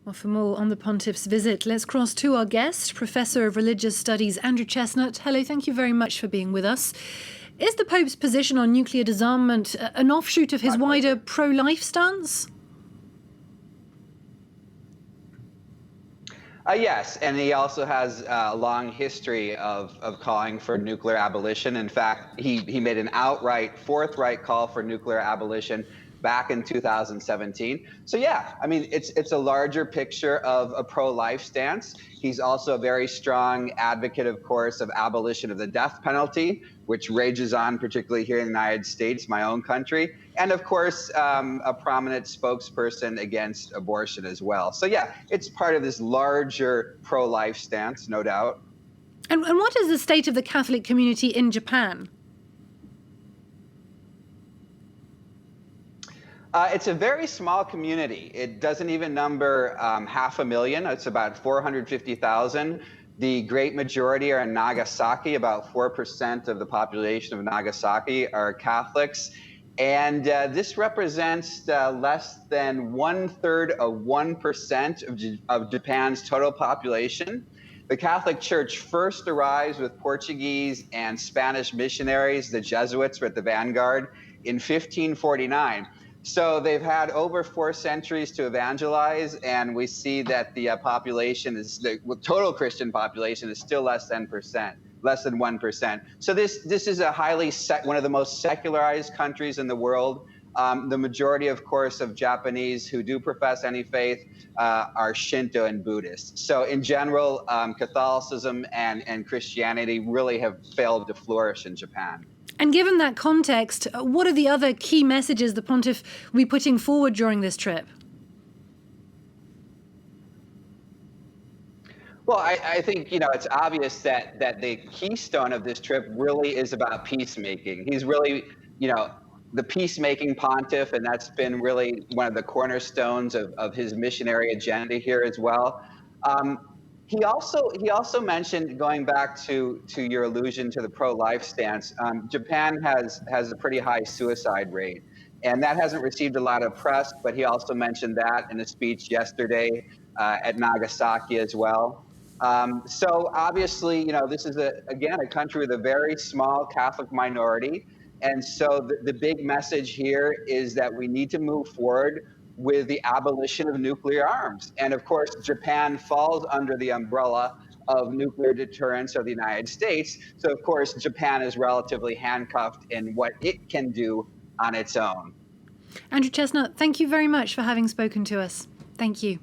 Well, for more on the Pontiff's visit, let's cross to our guest, Professor of Religious Studies, Andrew Chesnut. Hello, thank you very much for being with us. Is the Pope's position on nuclear disarmament an offshoot of his wider pro-life stance? Yes, and he also has a long history of calling for nuclear abolition. In fact, he made an outright, forthright call for nuclear abolition back in 2017. So yeah, I mean, it's a larger picture of a pro-life stance. He's also a very strong advocate, of course, of abolition of the death penalty, which rages on, particularly here in the United States, my own country. And of course, a prominent spokesperson against abortion as well. So yeah, it's part of this larger pro-life stance, no doubt. And what is the state of the Catholic community in Japan? It's a very small community. It doesn't even number 500,000. It's about 450,000. The great majority are in Nagasaki. About 4% of the population of Nagasaki are Catholics. And this represents less than 1/3 of 1% of Japan's total population. The Catholic Church first arrives with Portuguese and Spanish missionaries. The Jesuits were at the vanguard in 1549. So they've had over 4 centuries to evangelize, and we see that the population is, the total Christian population is still less than 1%. So this is a one of the most secularized countries in the world. The majority, of course, of Japanese who do profess any faith are Shinto and Buddhist. So in general, Catholicism and Christianity really have failed to flourish in Japan. And given that context, what are the other key messages the Pontiff will be putting forward during this trip? Well, I think, it's obvious that the keystone of this trip really is about peacemaking. He's really, the peacemaking pontiff, and that's been really one of the cornerstones of his missionary agenda here as well. He also mentioned, going back to your allusion to the pro-life stance, Japan has a pretty high suicide rate, and that hasn't received a lot of press, but he also mentioned that in a speech yesterday at Nagasaki as well. So obviously, this is, again, a country with a very small Catholic minority, and so the big message here is that we need to move forward with the abolition of nuclear arms. And of course, Japan falls under the umbrella of nuclear deterrence of the United States. So of course, Japan is relatively handcuffed in what it can do on its own. Andrew Chesnut, thank you very much for having spoken to us. Thank you.